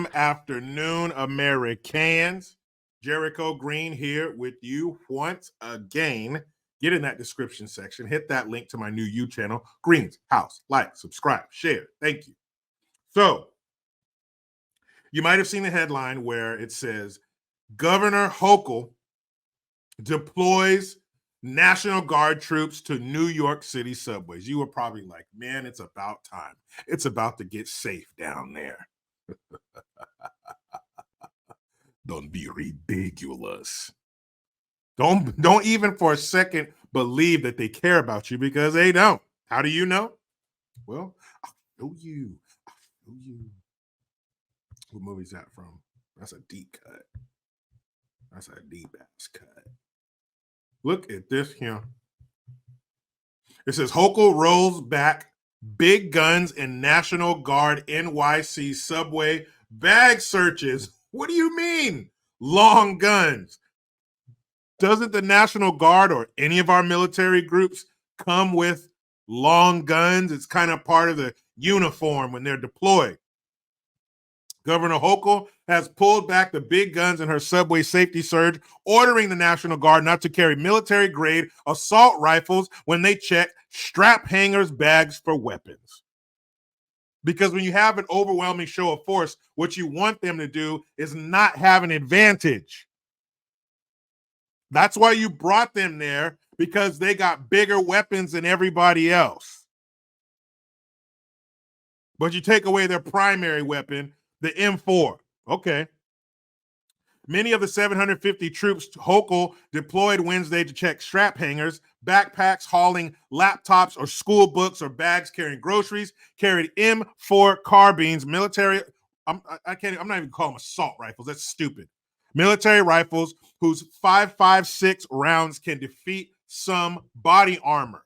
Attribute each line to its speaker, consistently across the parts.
Speaker 1: p.m. afternoon, Americans. Jericho Green here with you once again. Get in that description section. Hit that link to my new YouTube channel, Green's House. Like, subscribe, share. Thank you. So, you might have seen the headline where it says, Governor Hochul deploys National Guard troops to New York City subways. You were probably like, man, it's about time. It's about to get safe down there. Don't be ridiculous. Don't even for a second believe that they care about you, because they don't. How do you know? Well, I'll show you. What movie is that from? That's a deep cut. That's a deep ass cut. Look at this here. It says Hochul rolls back big guns in National Guard NYC subway bag searches. What do you mean? Long guns. Doesn't the National Guard or any of our military groups come with long guns? It's kind of part of the uniform when they're deployed. Governor Hochul has pulled back the big guns in her subway safety surge, ordering the National Guard not to carry military-grade assault rifles when they check strap hangers' bags for weapons. Because when you have an overwhelming show of force, what you want them to do is not have an advantage. That's why you brought them there, because they got bigger weapons than everybody else. But you take away their primary weapon, the M4. Okay. Many of the 750 troops Hochul deployed Wednesday to check strap hangers, backpacks hauling laptops or school books, or bags carrying groceries, carried M4 carbines, military. I'm not even calling them assault rifles. That's stupid. Military rifles whose 5.56 rounds can defeat some body armor.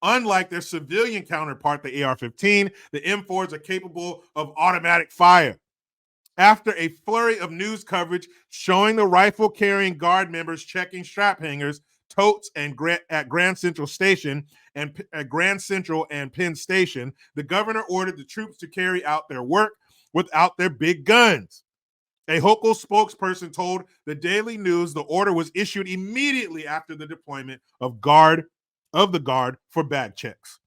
Speaker 1: Unlike their civilian counterpart, the AR-15, the M4s are capable of automatic fire. After a flurry of news coverage showing the rifle-carrying guard members checking strap hangers, totes, and at Grand Central Station and at Grand Central and Penn Station, the governor ordered the troops to carry out their work without their big guns. A Hochul spokesperson told the Daily News the order was issued immediately after the deployment of the guard for bag checks.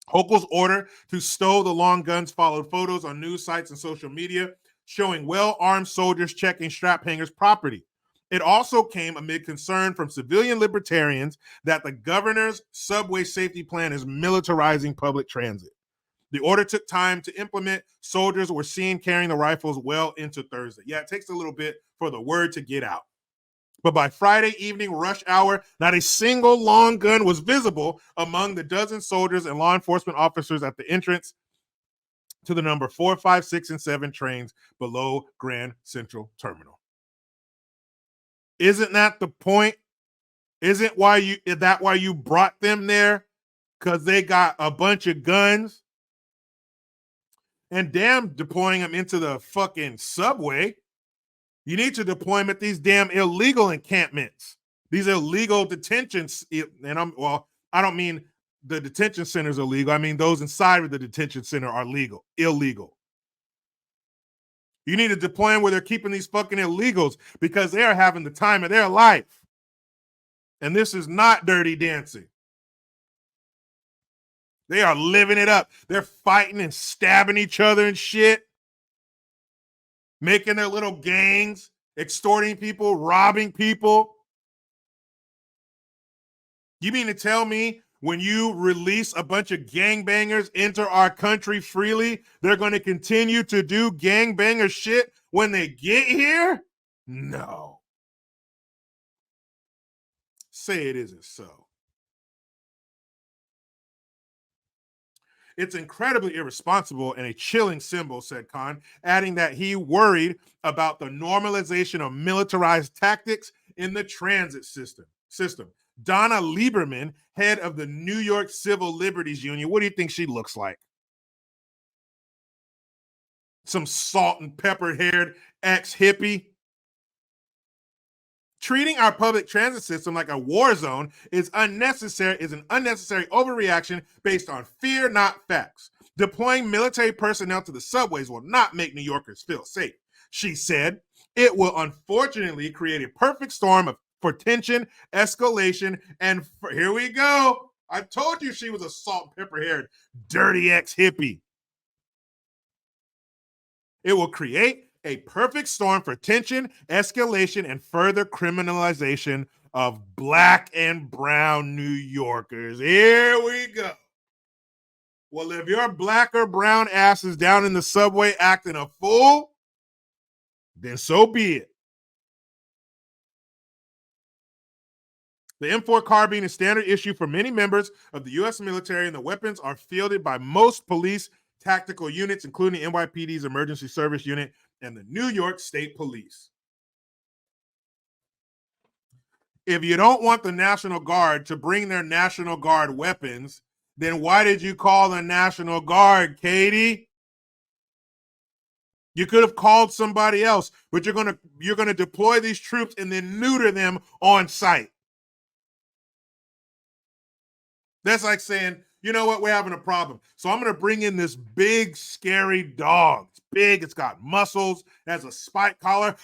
Speaker 1: Hochul's order to stow the long guns followed photos on news sites and social media showing well-armed soldiers checking strap hangers' property. It also came amid concern from civilian libertarians that the governor's subway safety plan is militarizing public transit. The order took time to implement. Soldiers were seen carrying the rifles well into Thursday. Yeah, it takes a little bit for the word to get out. But by Friday evening rush hour, not a single long gun was visible among the dozen soldiers and law enforcement officers at the entrance to the number 4, 5, 6, and 7 trains below Grand Central Terminal. Isn't that the point? Is that why you brought them there? Because they got a bunch of guns? And damn, deploying them into the fucking subway. You need to deploy them at these damn illegal encampments, these illegal detentions. And I don't mean the detention centers are illegal. I mean those inside of the detention center are illegal. You need to deploy them where they're keeping these fucking illegals, because they are having the time of their life. And this is not Dirty Dancing. They are living it up. They're fighting and stabbing each other and shit. Making their little gangs, extorting people, robbing people. You mean to tell me when you release a bunch of gangbangers enter our country freely, they're going to continue to do gangbanger shit when they get here? No. Say it isn't so. It's incredibly irresponsible and a chilling symbol, said Khan, adding that he worried about the normalization of militarized tactics in the transit system. Donna Lieberman, head of the New York Civil Liberties Union, what do you think she looks like? Some salt and pepper-haired ex-hippie? Treating our public transit system like a war zone is an unnecessary overreaction based on fear, not facts. Deploying military personnel to the subways will not make New Yorkers feel safe. She said, it will unfortunately create a perfect storm for tension, escalation, and here we go. I told you she was a salt and pepper-haired, dirty ex-hippie. It will create a perfect storm for tension, escalation, and further criminalization of Black and brown New Yorkers. Here we go. Well, if your Black or brown ass is down in the subway acting a fool, then so be it. The M4 carbine is standard issue for many members of the U.S. military, and the weapons are fielded by most police tactical units, including NYPD's Emergency Service Unit and the New York State Police. If you don't want the National Guard to bring their National Guard weapons, then why did you call the National Guard, Katie? You could have called somebody else, but you're gonna deploy these troops and then neuter them on site. That's like saying, you know what, we're having a problem, so I'm going to bring in this big, scary dog. It's big, it's got muscles, has a spike collar,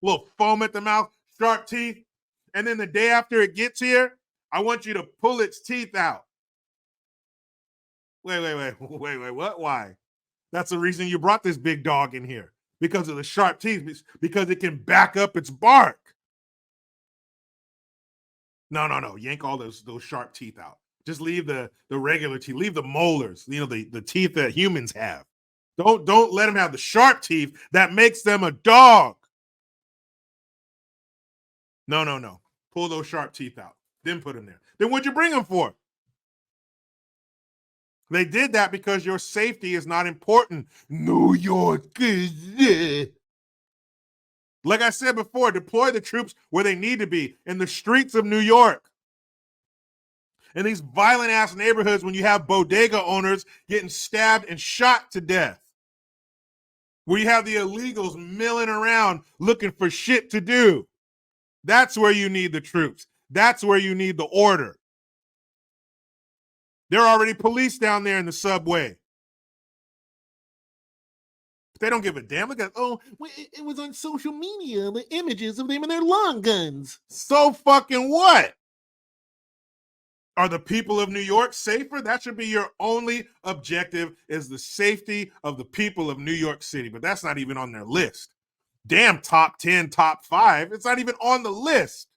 Speaker 1: little foam at the mouth, sharp teeth, and then the day after it gets here, I want you to pull its teeth out. Wait, what? Why? That's the reason you brought this big dog in here, because of the sharp teeth, because it can back up its bark. No. Yank all those sharp teeth out. Just leave the regular teeth. Leave the molars, the teeth that humans have. Don't let them have the sharp teeth that makes them a dog. No. Pull those sharp teeth out. Then put them there. Then what'd you bring them for? They did that because your safety is not important. New York. Like I said before, deploy the troops where they need to be, in the streets of New York. In these violent ass neighborhoods when you have bodega owners getting stabbed and shot to death. Where you have the illegals milling around looking for shit to do. That's where you need the troops. That's where you need the order. There are already police down there in the subway. They don't give a damn. Look at, it was on social media, the images of them and their long guns. So fucking what? Are the people of New York safer? That should be your only objective, is the safety of the people of New York City. But that's not even on their list. Damn, top 10, top 5. It's not even on the list.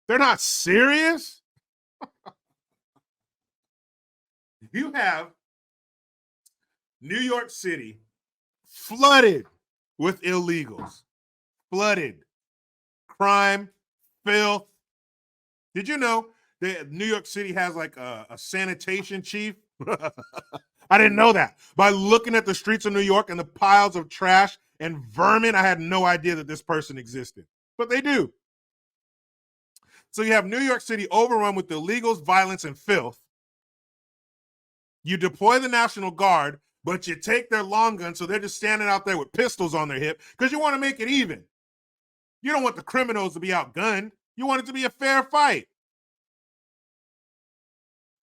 Speaker 1: They're not serious? You have New York City flooded with illegals. Flooded. Crime, filth. Did you know that New York City has like a sanitation chief? I didn't know that. By looking at the streets of New York and the piles of trash and vermin, I had no idea that this person existed. But they do. So you have New York City overrun with illegals, violence, and filth. You deploy the National Guard, but you take their long guns, so they're just standing out there with pistols on their hip because you want to make it even. You don't want the criminals to be outgunned. You want it to be a fair fight.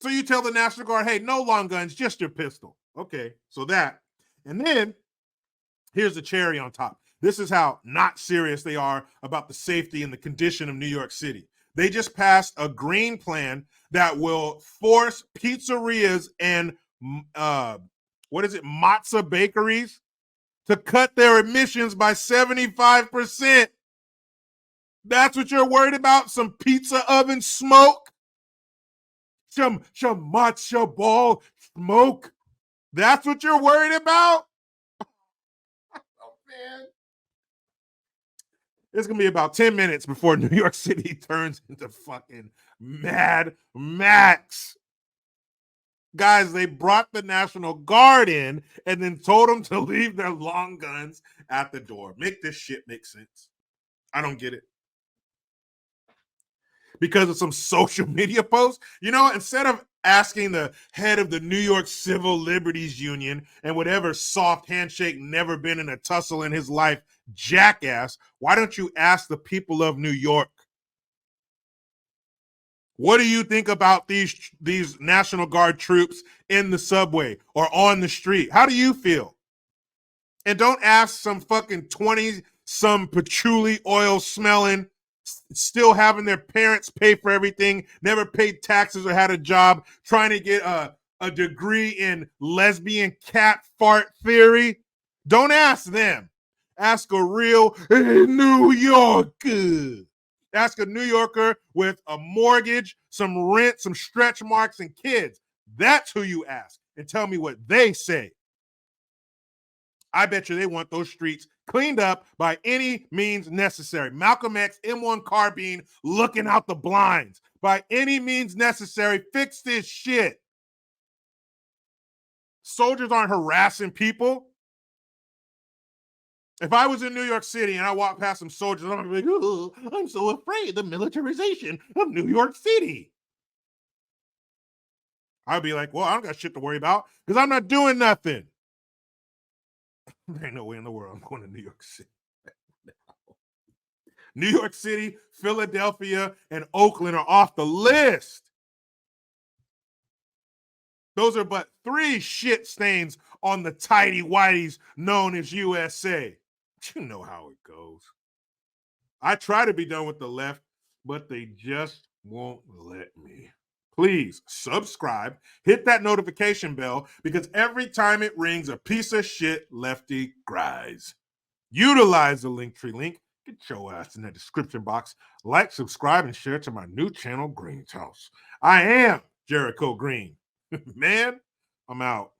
Speaker 1: So you tell the National Guard, hey, no long guns, just your pistol. Okay, so that. And then here's the cherry on top. This is how not serious they are about the safety and the condition of New York City. They just passed a green plan that will force pizzerias and matzo bakeries to cut their emissions by 75%. That's what you're worried about? Some pizza oven smoke? Some matzo ball smoke? That's what you're worried about? Oh, man. It's going to be about 10 minutes before New York City turns into fucking Mad Max. Guys, they brought the National Guard in and then told them to leave their long guns at the door. Make this shit make sense. I don't get it. Because of some social media post? Instead of asking the head of the New York Civil Liberties Union and whatever soft handshake, never been in a tussle in his life, jackass, why don't you ask the people of New York? What do you think about these National Guard troops in the subway or on the street? How do you feel? And don't ask some fucking 20 some patchouli oil smelling, still having their parents pay for everything, never paid taxes or had a job, trying to get a degree in lesbian cat fart theory. Don't ask them. Ask a real New Yorker. Ask a New Yorker with a mortgage, some rent, some stretch marks, and kids. That's who you ask. And tell me what they say. I bet you they want those streets cleaned up by any means necessary. Malcolm X, M1 Carbine, looking out the blinds. By any means necessary, fix this shit. Soldiers aren't harassing people. If I was in New York City and I walked past some soldiers, I'm going to be like, oh, I'm so afraid of the militarization of New York City. I'd be like, well, I don't got shit to worry about because I'm not doing nothing. There ain't no way in the world I'm going to New York City. New York City, Philadelphia, and Oakland are off the list. Those are but 3 shit stains on the tidy whities known as USA. You know how it goes. I try to be done with the left, but they just won't let me. Please subscribe, hit that notification bell, because every time it rings, a piece of shit lefty cries. Utilize the Linktree link. Get your ass in the description box. Like, subscribe, and share to my new channel, Green's House. I am Jericho Green. Man, I'm out.